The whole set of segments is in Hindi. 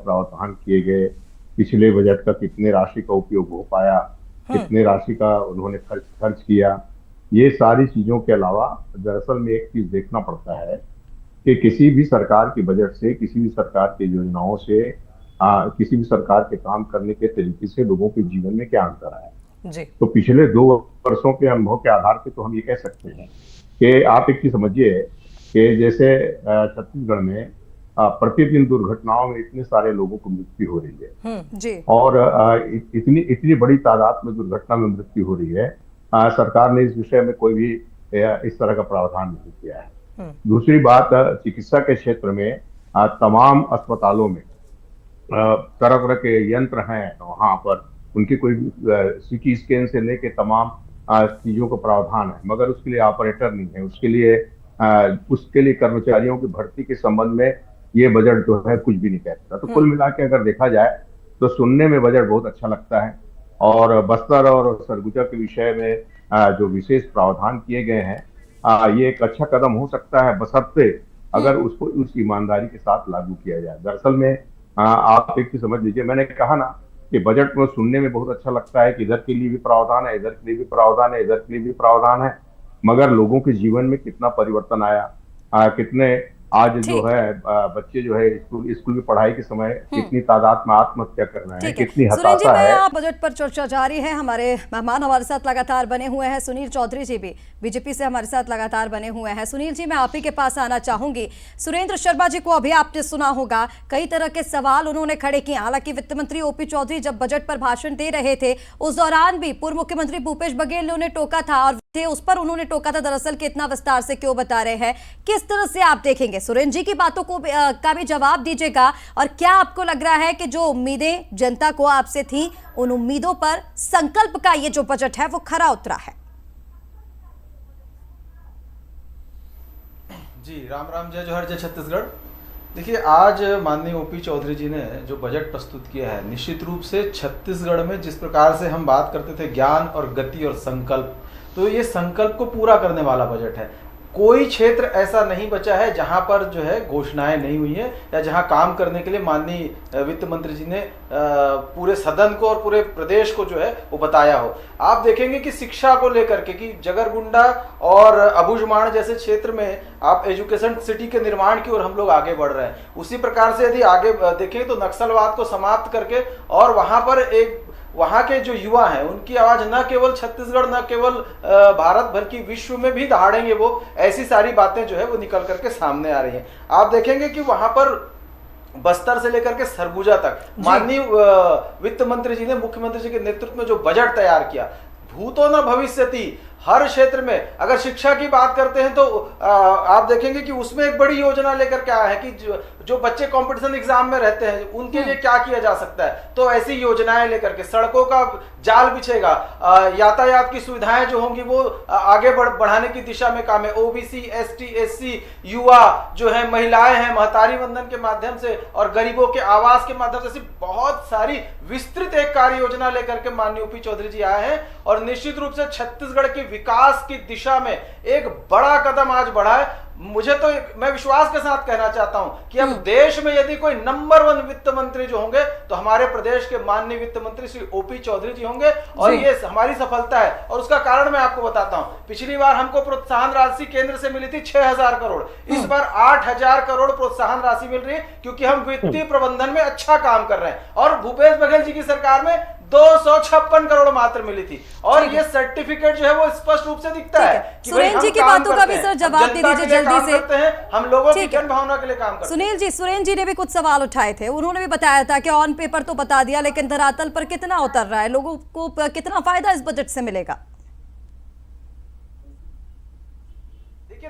प्रावधान किए गए, पिछले बजट का कितने राशि का उपयोग हो पाया, हम्म। कितने राशि का उन्होंने खर्च खर्च किया, ये सारी चीजों के अलावा दरअसल में एक चीज देखना पड़ता है कि किसी भी सरकार के बजट से, किसी भी सरकार की योजनाओं से, किसी भी सरकार के काम करने के तरीके से लोगों के जीवन में क्या अंतर आया। जी। तो पिछले 2 वर्षों के अनुभव के आधार पर तो हम ये कह सकते हैं कि आप एक चीज समझिए कि जैसे छत्तीसगढ़ में प्रतिदिन दुर्घटनाओं में इतने सारे लोगों को मृत्यु हो रही है, जी। और इतनी इतनी बड़ी तादाद में दुर्घटना में मृत्यु हो रही है। सरकार ने इस विषय में कोई भी इस तरह का प्रावधान नहीं किया है। हम्म। दूसरी बात, चिकित्सा के क्षेत्र में तमाम अस्पतालों में तरह तरह के यंत्र हैं वहां पर, उनकी कोई सीटी स्कैन से लेके तमाम चीजों का प्रावधान है, मगर उसके लिए ऑपरेटर नहीं है, उसके लिए कर्मचारियों की भर्ती के संबंध में ये बजट जो है कुछ भी नहीं कहता। तो कुल मिला के अगर देखा जाए तो सुनने में बजट बहुत अच्छा लगता है, और बस्तर और सरगुजा के विषय में जो विशेष प्रावधान किए गए हैं, ये एक अच्छा कदम हो सकता है, बशर्ते अगर उसको उस ईमानदारी के साथ लागू किया जाए। दरअसल में आप एक चीज समझ लीजिए, मैंने कहा ना कि बजट में सुनने में बहुत अच्छा लगता है कि इधर के लिए भी प्रावधान है, इधर के लिए भी प्रावधान है, इधर के लिए भी प्रावधान है, मगर लोगों के जीवन में कितना परिवर्तन आया, कितने आज जो ठीक। है बच्चे जो है स्कूल स्कूल में पढ़ाई के समय हम्म। कितनी तादाद में आत्महत्या कर रहे हैं, ठीक है कितनी सुनील जी, हताशा मैं है। यहाँ बजट पर चर्चा जारी है। हमारे मेहमान हमारे साथ लगातार बने हुए हैं, सुनील चौधरी जी भी बीजेपी से हमारे साथ लगातार बने हुए हैं। सुनील जी, मैं आप ही के पास आना चाहूंगी। सुरेंद्र शर्मा जी को अभी आपने सुना होगा, कई तरह के सवाल उन्होंने खड़े किए। हालांकि वित्त मंत्री ओपी चौधरी जब बजट पर भाषण दे रहे थे, उस दौरान भी पूर्व मुख्यमंत्री भूपेश बघेल ने उन्हें टोका था, और उस पर उन्होंने टोका था दरअसल कि इतना विस्तार से क्यों बता रहे हैं। किस तरह से आप देखेंगे? सुरेंद्र जी की बातों को का भी जवाब दीजिएगा, और क्या आपको लग रहा है कि जो उम्मीदें जनता को आपसे थी, उन उम्मीदों पर संकल्प का ये जो बजट है वो खरा उतरा है? जी, राम राम, जय जोहर, जय छत्तीसगढ़। देखिए, आज माननीय ओपी चौधरी जी ने जो बजट प्रस्तुत किया है, निश्चित रूप से छत्तीसगढ़ में जिस प्रकार से हम बात करते थे ज्ञान और गति और संकल्प, तो ये संकल्प को पूरा करने वाला बजट है। कोई क्षेत्र ऐसा नहीं बचा है जहां पर जो है घोषणाएं नहीं हुई है, या जहां काम करने के लिए माननीय वित्त मंत्री जी ने पूरे सदन को और पूरे प्रदेश को जो है वो बताया हो। आप देखेंगे कि शिक्षा को लेकर के, कि जगरगुंडा और अबूझमाड़ जैसे क्षेत्र में आप एजुकेशन सिटी के निर्माण की ओर हम लोग आगे बढ़ रहे हैं। उसी प्रकार से यदि आगे देखें तो नक्सलवाद को समाप्त करके, और वहां पर एक वहां के जो युवा हैं उनकी आवाज न केवल छत्तीसगढ़, न केवल भारत भर की, विश्व में भी दहाड़ेंगे वो, ऐसी सारी बातें जो है वो निकल करके सामने आ रही हैं। आप देखेंगे कि वहां पर बस्तर से लेकर के सरगुजा तक माननीय वित्त मंत्री जी ने मुख्यमंत्री जी के नेतृत्व में जो बजट तैयार किया, भूतो न भविष्यति, हर क्षेत्र में। अगर शिक्षा की बात करते हैं तो आप देखेंगे कि उसमें एक बड़ी योजना लेकर के आया है कि जो बच्चे कंपटीशन एग्जाम में रहते हैं उनके लिए क्या किया जा सकता है। तो ऐसी योजनाएं लेकर के सड़कों का जाल बिछेगा, यातायात की सुविधाएं जो होंगी वो आगे बढ़ाने की दिशा में काम है। ओबीसी, एसटी, एससी, युवा जो है, महिलाएं हैं, महतारी वंदन के माध्यम से, और गरीबों के आवास के माध्यम से, ऐसी बहुत सारी विस्तृत एक कार्य योजना लेकर के माननीय ओपी चौधरी जी आए हैं, और निश्चित रूप से छत्तीसगढ़ की विकास की दिशा में एक बड़ा कदम आज बढ़ा है। मुझे तो मैं विश्वास के साथ कहना चाहता हूं कि अब देश में यदि कोई नंबर 1 वित्त मंत्री जो होंगे तो हमारे प्रदेश के माननीय वित्त मंत्री श्री ओपी चौधरी जी होंगे, और ये हमारी सफलता है। और उसका कारण मैं आपको बताता हूं, पिछली बार हमको प्रोत्साहन राशि केंद्र से मिली थी 6000 करोड़, इस बार 8000 करोड़ प्रोत्साहन राशि मिल रही है, क्योंकि हम वित्तीय प्रबंधन में अच्छा काम कर रहे हैं। और भूपेश बघेल जी की सरकार में 256 करोड़ मात्र मिली थी, और ये सर्टिफिकेट जो है वो स्पष्ट रूप से दिखता है कि सुरेंद्र जी की बातों का भी सर जवाब दे दीजिए जल्दी से। करते हैं हम लोगों की जन भावना के लिए काम करते हैं। सुरेंद्र जी ने भी कुछ सवाल उठाए थे, उन्होंने भी बताया था कि ऑन पेपर तो बता दिया, लेकिन धरातल पर कितना उतर रहा है, लोगों को कितना फायदा इस बजट से मिलेगा?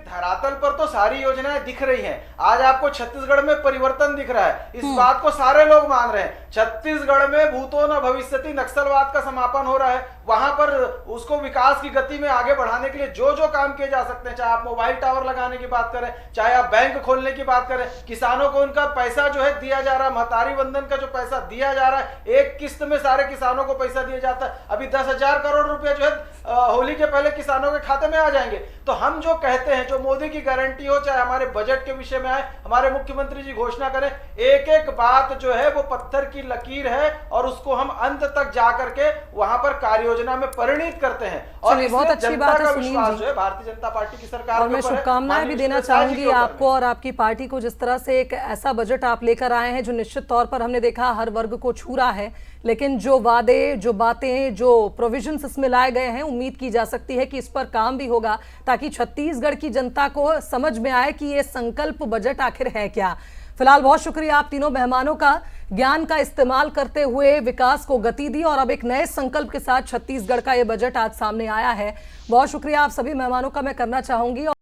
धरातल पर तो सारी योजनाएं दिख रही हैं। आज आपको छत्तीसगढ़ में परिवर्तन दिख रहा है, इस बात को सारे लोग मान रहे हैं। छत्तीसगढ़ में भूतो न भविष्यति नक्सलवाद का समापन हो रहा है। वहां पर उसको विकास की गति में आगे बढ़ाने के लिए जो जो काम किए जा सकते हैं, चाहे आप मोबाइल टावर लगाने की बात करें, चाहे आप बैंक खोलने की बात करें, किसानों को उनका पैसा जो है दिया जा रहा है, महतारी वंदन का जो पैसा दिया जा रहा है, एक किस्त में सारे किसानों को पैसा दिया जाता है। अभी 10,000 करोड़ रुपए जो है होली के पहले किसानों के खाते में आ जाएंगे। तो हम जो कहते हैं, जो मोदी की गारंटी हो, चाहे हमारे बजट के विषय में आए, हमारे मुख्यमंत्री जी घोषणा करें, एक एक बात जो है वो पत्थर की लकीर है और उसको हम अंत तक जाकर के वहां पर कार्य योजना में परिणित करते हैं। और बहुत अच्छी बात है सुनील विश्वास जी, जो है भारतीय जनता पार्टी की सरकार और मैं शुभकामनाएं भी देना चाहूंगी आपको और आपकी पार्टी को, जिस तरह से एक ऐसा बजट आप लेकर आए हैं जो निश्चित तौर पर हमने देखा हर वर्ग को छू रहा है। लेकिन जो वादे, जो बातें, जो प्रोविजंस इसमें लाए गए हैं, उम्मीद की जा सकती है कि इस पर काम भी होगा ताकि छत्तीसगढ़ की जनता को समझ में आए कि ये संकल्प बजट आखिर है क्या। फिलहाल बहुत शुक्रिया आप तीनों मेहमानों का, ज्ञान का इस्तेमाल करते हुए विकास को गति दी और अब एक नए संकल्प के साथ छत्तीसगढ़ का ये बजट आज सामने आया है। बहुत शुक्रिया आप सभी मेहमानों का मैं करना चाहूंगी।